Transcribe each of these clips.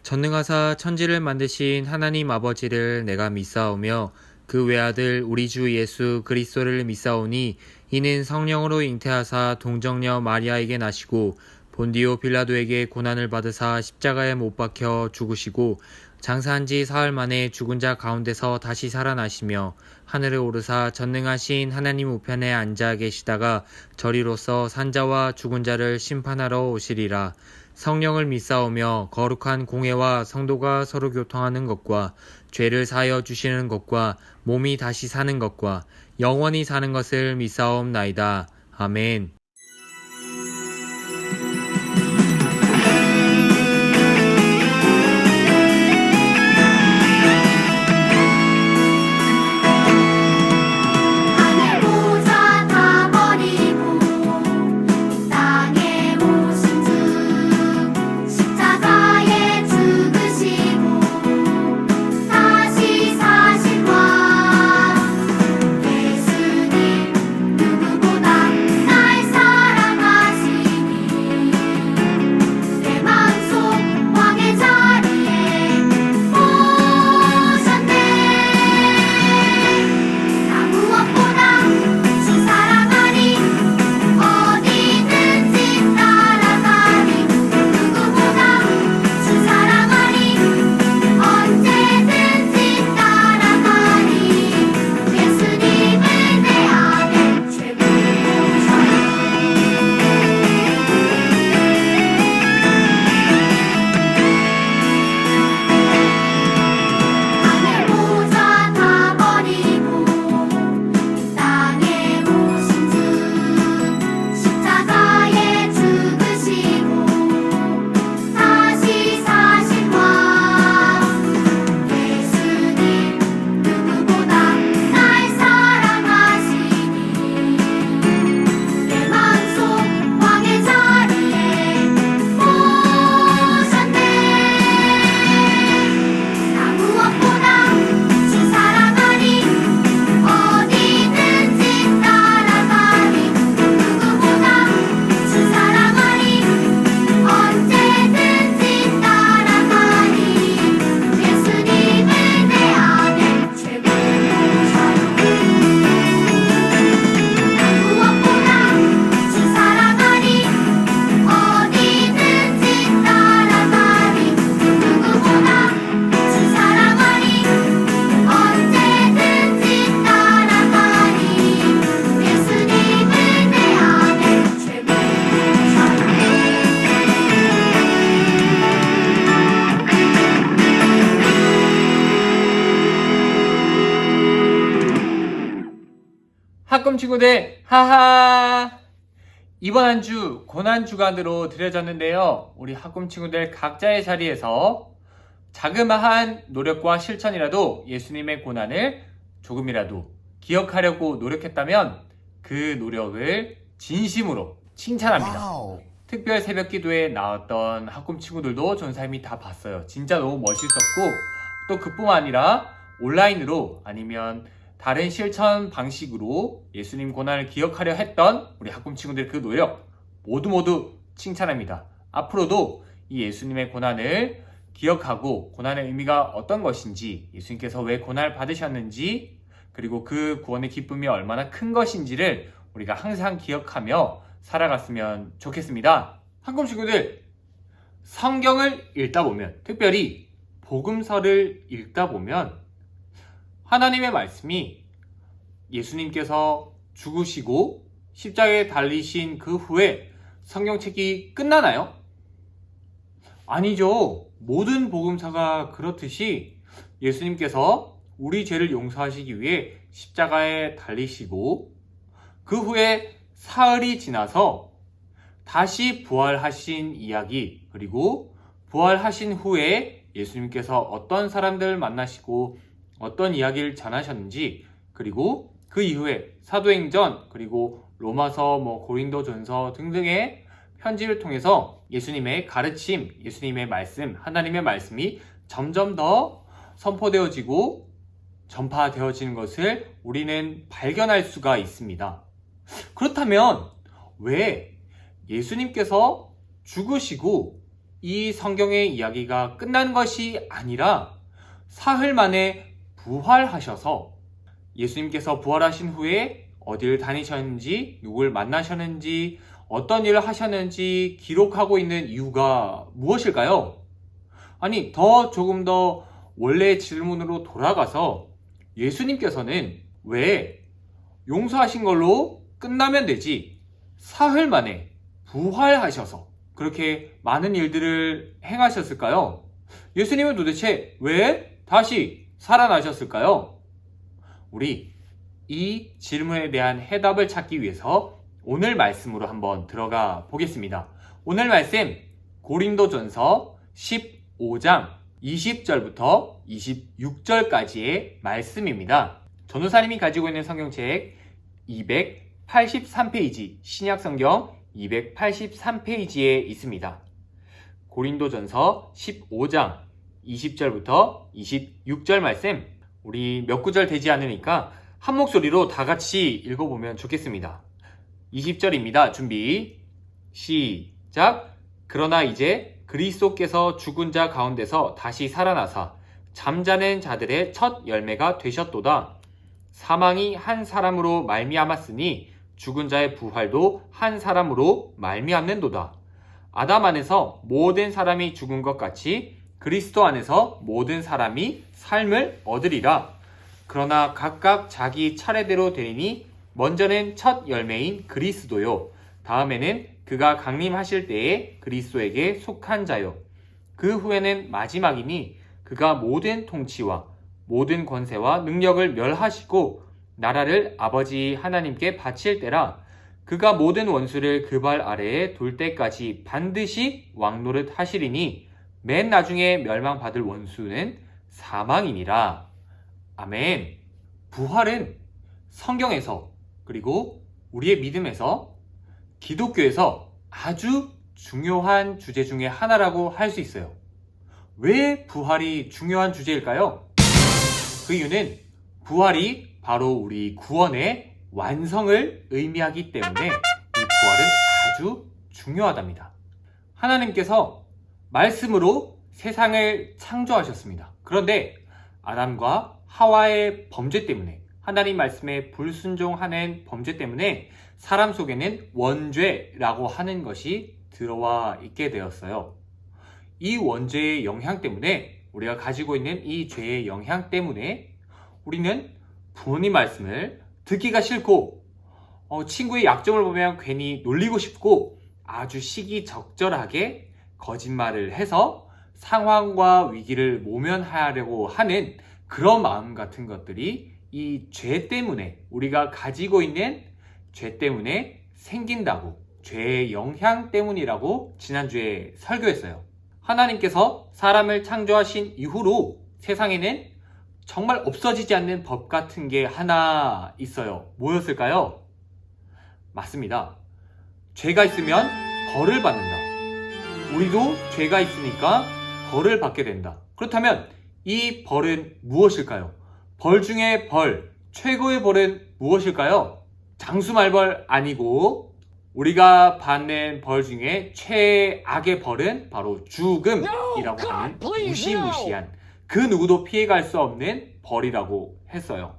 전능하사 천지를 만드신 하나님 아버지를 내가 믿사오며 그 외아들 우리 주 예수 그리스도를 믿사오니 이는 성령으로 잉태하사 동정녀 마리아에게 나시고 본디오 빌라도에게 고난을 받으사 십자가에 못 박혀 죽으시고 장사한 지 사흘 만에 죽은 자 가운데서 다시 살아나시며 하늘에 오르사 전능하신 하나님 우편에 앉아 계시다가 저리로서 산자와 죽은 자를 심판하러 오시리라. 성령을 믿사오며 거룩한 공회와 성도가 서로 교통하는 것과 죄를 사하여 주시는 것과 몸이 다시 사는 것과 영원히 사는 것을 믿사옵나이다. 아멘. 하늘 보좌 다 버리고 이 땅에 오신 주 십자가에 죽으시고 다시 사신 왕 예수님 누구보다 날 사랑하시니 내 마음속 왕의 자리에 오셨네. 나 무엇보다 주 사랑하니 어디든지 따라가니 누구보다 주 사랑하니 언제든지 따라가니 예수님은 내 안에 최고셔. 하늘 보좌 다 버리고 이 땅에 오신 주 십자가에 죽으시고 다시 사신 왕 예수님 누구보다 날 사랑하시니 내 마음속 왕의 자리에 오셨네. 나 무엇보다 주 사랑하니 어디든지 따라가니 누구보다 주 사랑하니 언제든지 따라가니 예수님은 내 안에 최고셔. 나 무엇보다 주 사랑하니 어디든지 따라가니 누구보다 주 사랑하니 언제든지 따라가니 예수님은 내 안에 최고셔. 학금 친구들 하하. 이번 한 주 고난 주간으로 드려졌는데요. 우리 학금 친구들 각자의 자리에서 자그마한 노력과 실천이라도 예수님의 고난을 조금이라도 기억하려고 노력했다면 그 노력을 진심으로 칭찬합니다. 특별 새벽 기도에 나왔던 학금 친구들도 전사님이 다 봤어요. 진짜 너무 멋있었고, 또 그뿐만 아니라 온라인으로 아니면 다른 실천 방식으로 예수님 고난을 기억하려 했던 우리 학금 친구들 그 노력 모두 칭찬합니다. 앞으로도 이 예수님의 고난을 기억하고 고난의 의미가 어떤 것인지, 예수님께서 왜 고난을 받으셨는지, 그리고 그 구원의 기쁨이 얼마나 큰 것인지를 우리가 항상 기억하며 살아갔으면 좋겠습니다. 학금 친구들, 성경을 읽다 보면, 특별히 복음서를 읽다 보면 하나님의 말씀이 예수님께서 죽으시고 십자가에 달리신 그 후에 성경책이 끝나나요? 아니죠. 모든 복음서가 그렇듯이 예수님께서 우리 죄를 용서하시기 위해 십자가에 달리시고 그 후에 사흘이 지나서 다시 부활하신 이야기, 그리고 부활하신 후에 예수님께서 어떤 사람들을 만나시고 어떤 이야기를 전하셨는지, 그리고 그 이후에 사도행전, 그리고 로마서, 고린도전서 등등의 편지를 통해서 예수님의 가르침, 예수님의 말씀, 하나님의 말씀이 점점 더 선포되어지고 전파되어지는 것을 우리는 발견할 수가 있습니다. 그렇다면 왜 예수님께서 죽으시고 이 성경의 이야기가 끝난 것이 아니라 사흘 만에 부활하셔서 예수님께서 부활하신 후에 어디를 다니셨는지, 누굴 만나셨는지, 어떤 일을 하셨는지 기록하고 있는 이유가 무엇일까요? 아니, 조금 더 원래의 질문으로 돌아가서 예수님께서는 왜 용서하신 걸로 끝나면 되지 사흘 만에 부활하셔서 그렇게 많은 일들을 행하셨을까요? 예수님은 도대체 왜 다시 살아나셨을까요? 우리 이 질문에 대한 해답을 찾기 위해서 오늘 말씀으로 한번 들어가 보겠습니다. 오늘 말씀 고린도전서 15장 20절부터 26절까지의 말씀입니다. 전도사님이 가지고 있는 성경책 283페이지, 신약성경 283페이지에 있습니다. 고린도전서 15장 20절부터 26절 말씀, 우리 몇 구절 되지 않으니까 한 목소리로 다 같이 읽어보면 좋겠습니다. 20절입니다. 준비, 시작. 그러나 이제 그리스도께서 죽은 자 가운데서 다시 살아나사 잠자는 자들의 첫 열매가 되셨도다. 사망이 한 사람으로 말미암았으니 죽은 자의 부활도 한 사람으로 말미암는도다. 아담 안에서 모든 사람이 죽은 것 같이 그리스도 안에서 모든 사람이 삶을 얻으리라. 그러나 각각 자기 차례대로 되리니 먼저는 첫 열매인 그리스도요. 다음에는 그가 강림하실 때에 그리스도에게 속한 자요. 그 후에는 마지막이니 그가 모든 통치와 모든 권세와 능력을 멸하시고 나라를 아버지 하나님께 바칠 때라. 그가 모든 원수를 그 발 아래에 둘 때까지 반드시 왕노릇 하시리니 맨 나중에 멸망받을 원수는 사망이니라. 아멘. 부활은 성경에서 그리고 우리의 믿음에서 기독교에서 아주 중요한 주제 중에 하나라고 할 수 있어요. 왜 부활이 중요한 주제일까요? 그 이유는 부활이 바로 우리 구원의 완성을 의미하기 때문에 이 부활은 아주 중요하답니다. 하나님께서 말씀으로 세상을 창조하셨습니다. 그런데 아담과 하와의 범죄 때문에, 하나님 말씀에 불순종하는 범죄 때문에 사람 속에는 원죄라고 하는 것이 들어와 있게 되었어요. 이 원죄의 영향 때문에, 우리가 가지고 있는 이 죄의 영향 때문에 우리는 부모님 말씀을 듣기가 싫고, 친구의 약점을 보면 괜히 놀리고 싶고, 아주 시기적절하게 거짓말을 해서 상황과 위기를 모면하려고 하는 그런 마음 같은 것들이 이 죄 때문에, 우리가 가지고 있는 죄 때문에 생긴다고, 죄의 영향 때문이라고 지난주에 설교했어요. 하나님께서 사람을 창조하신 이후로 세상에는 정말 없어지지 않는 법 같은 게 하나 있어요. 뭐였을까요? 맞습니다. 죄가 있으면 벌을 받는다. 우리도 죄가 있으니까 벌을 받게 된다. 그렇다면 이 벌은 무엇일까요? 벌 중에 벌, 최고의 벌은 무엇일까요? 장수말벌 아니고 우리가 받는 벌 중에 최악의 벌은 바로 죽음이라고 하는 무시무시한, 그 누구도 피해갈 수 없는 벌이라고 했어요.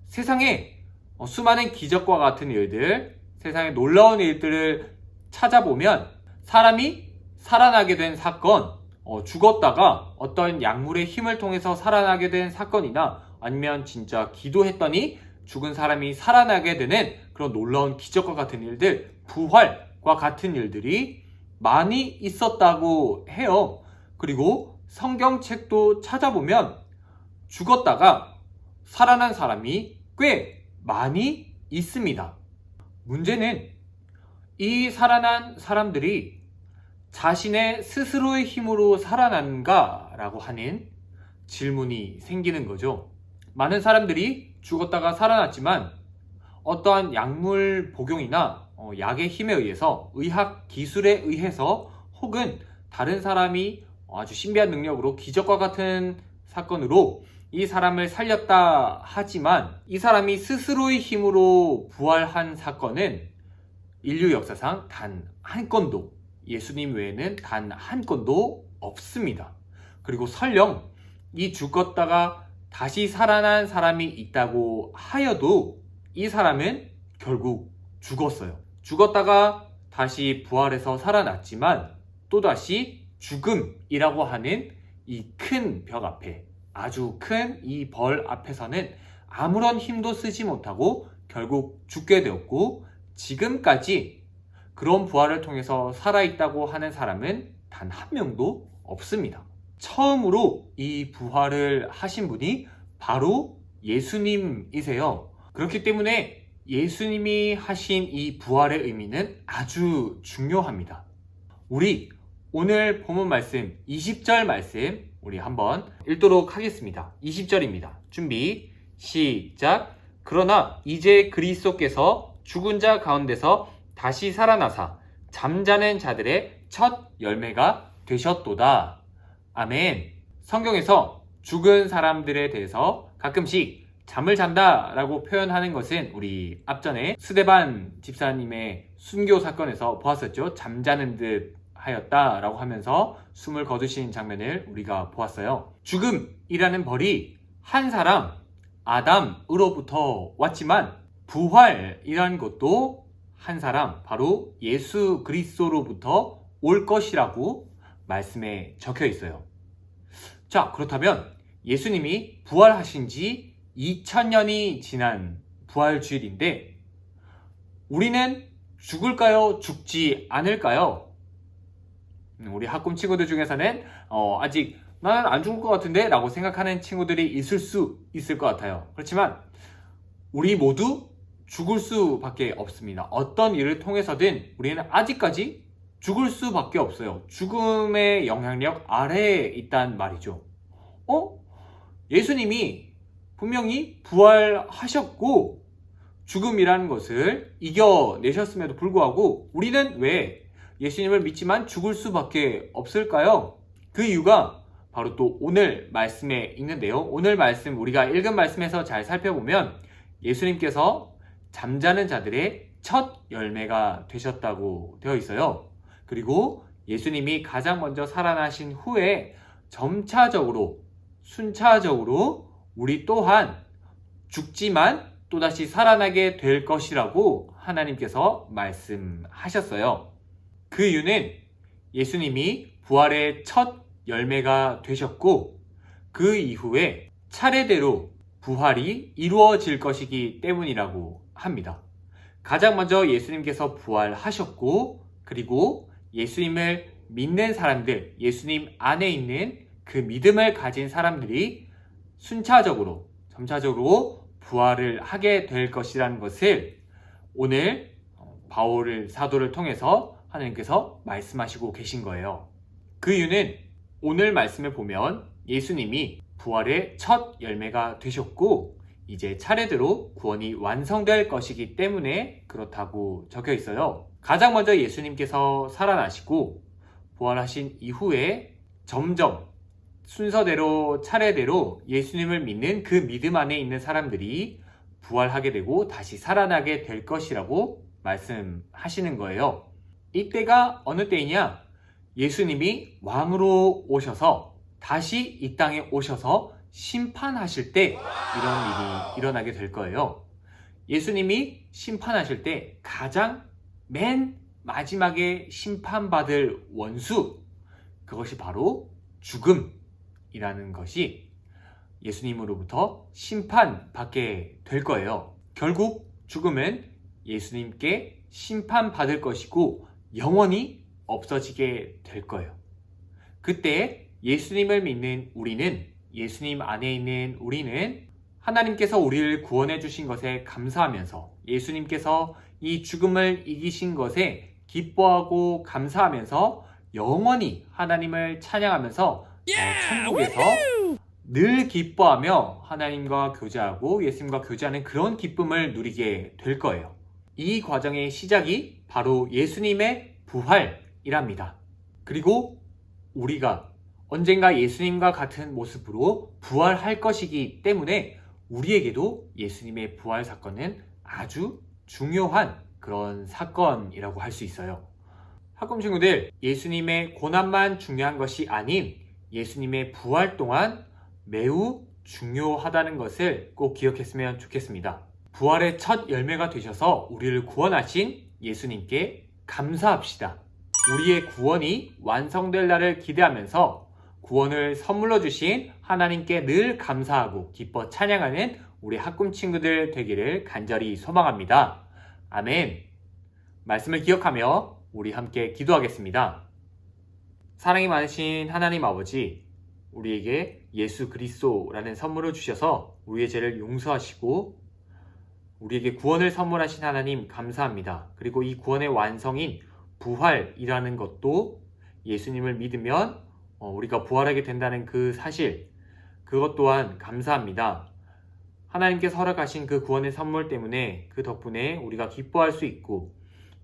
세상에 수많은 기적과 같은 일들, 세상에 놀라운 일들을 찾아보면 사람이 살아나게 된 사건, 죽었다가 어떤 약물의 힘을 통해서 살아나게 된 사건이나 아니면 진짜 기도했더니 죽은 사람이 살아나게 되는 그런 놀라운 기적과 같은 일들, 부활과 같은 일들이 많이 있었다고 해요. 그리고 성경책도 찾아보면 죽었다가 살아난 사람이 꽤 많이 있습니다. 문제는 이 살아난 사람들이 자신의 스스로의 힘으로 살아난가라고 하는 질문이 생기는 거죠. 많은 사람들이 죽었다가 살아났지만 어떠한 약물 복용이나 약의 힘에 의해서, 의학 기술에 의해서, 혹은 다른 사람이 아주 신비한 능력으로 기적과 같은 사건으로 이 사람을 살렸다 하지만 이 사람이 스스로의 힘으로 부활한 사건은 인류 역사상 단 한 건도 예수님 외에는 단 한 건도 없습니다. 그리고 설령 이 죽었다가 다시 살아난 사람이 있다고 하여도 이 사람은 결국 죽었어요. 죽었다가 다시 부활해서 살아났지만 또다시 죽음이라고 하는 이 큰 벽 앞에, 아주 큰 이 벌 앞에서는 아무런 힘도 쓰지 못하고 결국 죽게 되었고, 지금까지 그런 부활을 통해서 살아있다고 하는 사람은 단 한 명도 없습니다. 처음으로 이 부활을 하신 분이 바로 예수님이세요. 그렇기 때문에 예수님이 하신 이 부활의 의미는 아주 중요합니다. 우리 오늘 본문 말씀 20절 말씀 우리 한번 읽도록 하겠습니다. 20절입니다. 준비 시작. 그러나 이제 그리스도께서 죽은 자 가운데서 다시 살아나사 잠자는 자들의 첫 열매가 되셨도다. 아멘. 성경에서 죽은 사람들에 대해서 가끔씩 잠을 잔다 라고 표현하는 것은 우리 앞전에 스데반 집사님의 순교 사건에서 보았었죠. 잠자는 듯 하였다 라고 하면서 숨을 거두신 장면을 우리가 보았어요. 죽음이라는 벌이 한 사람 아담으로부터 왔지만 부활이라는 것도 한 사람 바로 예수 그리스도로부터 올 것이라고 말씀에 적혀 있어요. 자, 그렇다면 예수님이 부활하신 지 2000년이 지난 부활주일인데 우리는 죽을까요? 죽지 않을까요? 우리 학금 친구들 중에서는 아직 나는 안 죽을 것 같은데 라고 생각하는 친구들이 있을 수 있을 것 같아요. 그렇지만 우리 모두 죽을 수밖에 없습니다. 어떤 일을 통해서든 우리는 아직까지 죽을 수밖에 없어요. 죽음의 영향력 아래에 있단 말이죠. 예수님이 분명히 부활하셨고 죽음이라는 것을 이겨내셨음에도 불구하고 우리는 왜 예수님을 믿지만 죽을 수밖에 없을까요? 그 이유가 바로 또 오늘 말씀에 있는데요. 오늘 말씀 우리가 읽은 말씀에서 잘 살펴보면 예수님께서 잠자는 자들의 첫 열매가 되셨다고 되어 있어요. 그리고 예수님이 가장 먼저 살아나신 후에 점차적으로 순차적으로 우리 또한 죽지만 또다시 살아나게 될 것이라고 하나님께서 말씀하셨어요. 그 이유는 예수님이 부활의 첫 열매가 되셨고 그 이후에 차례대로 부활이 이루어질 것이기 때문이라고 합니다. 가장 먼저 예수님께서 부활하셨고 그리고 예수님을 믿는 사람들, 예수님 안에 있는 그 믿음을 가진 사람들이 순차적으로 점차적으로 부활을 하게 될 것이라는 것을 오늘 바울 사도를 통해서 하나님께서 말씀하시고 계신 거예요. 그 이유는 오늘 말씀을 보면 예수님이 부활의 첫 열매가 되셨고 이제 차례대로 구원이 완성될 것이기 때문에 그렇다고 적혀 있어요. 가장 먼저 예수님께서 살아나시고 부활하신 이후에 점점 순서대로 차례대로 예수님을 믿는 그 믿음 안에 있는 사람들이 부활하게 되고 다시 살아나게 될 것이라고 말씀하시는 거예요. 이때가 어느 때이냐? 예수님이 왕으로 오셔서 다시 이 땅에 오셔서 심판하실 때 이런 일이 일어나게 될 거예요. 예수님이 심판하실 때 가장 맨 마지막에 심판받을 원수, 그것이 바로 죽음이라는 것이 예수님으로부터 심판받게 될 거예요. 결국 죽음은 예수님께 심판받을 것이고 영원히 없어지게 될 거예요. 그때 예수님을 믿는 우리는, 예수님 안에 있는 우리는 하나님께서 우리를 구원해 주신 것에 감사하면서 예수님께서 이 죽음을 이기신 것에 기뻐하고 감사하면서 영원히 하나님을 찬양하면서 천국에서 늘 기뻐하며 하나님과 교제하고 예수님과 교제하는 그런 기쁨을 누리게 될 거예요. 이 과정의 시작이 바로 예수님의 부활이랍니다. 그리고 우리가 언젠가 예수님과 같은 모습으로 부활할 것이기 때문에 우리에게도 예수님의 부활 사건은 아주 중요한 그런 사건이라고 할 수 있어요. 학금 친구들, 예수님의 고난만 중요한 것이 아닌 예수님의 부활 또한 매우 중요하다는 것을 꼭 기억했으면 좋겠습니다. 부활의 첫 열매가 되셔서 우리를 구원하신 예수님께 감사합시다. 우리의 구원이 완성될 날을 기대하면서 구원을 선물로 주신 하나님께 늘 감사하고 기뻐 찬양하는 우리 학금 친구들 되기를 간절히 소망합니다. 아멘. 말씀을 기억하며 우리 함께 기도하겠습니다. 사랑이 많으신 하나님 아버지, 우리에게 예수 그리스도라는 선물을 주셔서 우리의 죄를 용서하시고 우리에게 구원을 선물하신 하나님 감사합니다. 그리고 이 구원의 완성인 부활이라는 것도 예수님을 믿으면 우리가 부활하게 된다는 그 사실, 그것 또한 감사합니다. 하나님께서 허락하신 그 구원의 선물 때문에 그 덕분에 우리가 기뻐할 수 있고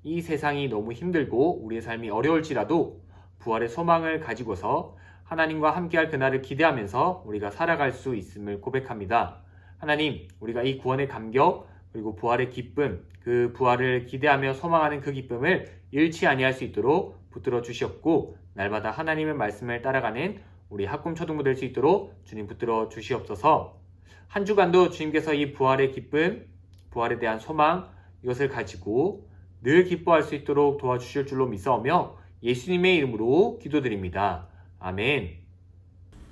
이 세상이 너무 힘들고 우리의 삶이 어려울지라도 부활의 소망을 가지고서 하나님과 함께할 그날을 기대하면서 우리가 살아갈 수 있음을 고백합니다. 하나님, 우리가 이 구원의 감격 그리고 부활의 기쁨, 그 부활을 기대하며 소망하는 그 기쁨을 잃지 아니할 수 있도록 붙들어 주시옵고 날마다 하나님의 말씀을 따라가는 우리 학금 초등부 될 수 있도록 주님 붙들어 주시옵소서. 한 주간도 주님께서 이 부활의 기쁨, 부활에 대한 소망 이것을 가지고 늘 기뻐할 수 있도록 도와주실 줄로 믿사오며 예수님의 이름으로 기도드립니다. 아멘.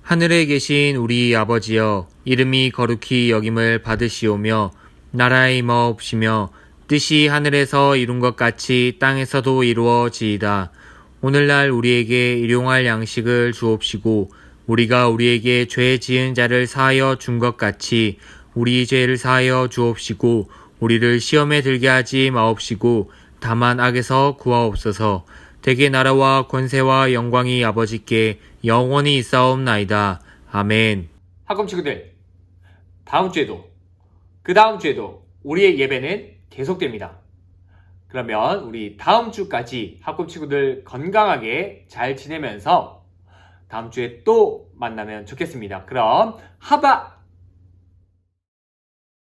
하늘에 계신 우리 아버지여, 이름이 거룩히 여김을 받으시오며 나라의 임하옵시며 뜻이 하늘에서 이룬 것 같이 땅에서도 이루어지이다. 오늘날 우리에게 일용할 양식을 주옵시고 우리가 우리에게 죄 지은 자를 사하여 준 것 같이 우리 죄를 사하여 주옵시고 우리를 시험에 들게 하지 마옵시고 다만 악에서 구하옵소서. 대개 나라와 권세와 영광이 아버지께 영원히 있사옵나이다. 아멘. 학금 친구들, 다음 주에도 그 다음 주에도 우리의 예배는 계속됩니다. 그러면 우리 다음 주까지 학금 친구들 건강하게 잘 지내면서 다음 주에 또 만나면 좋겠습니다. 그럼 하바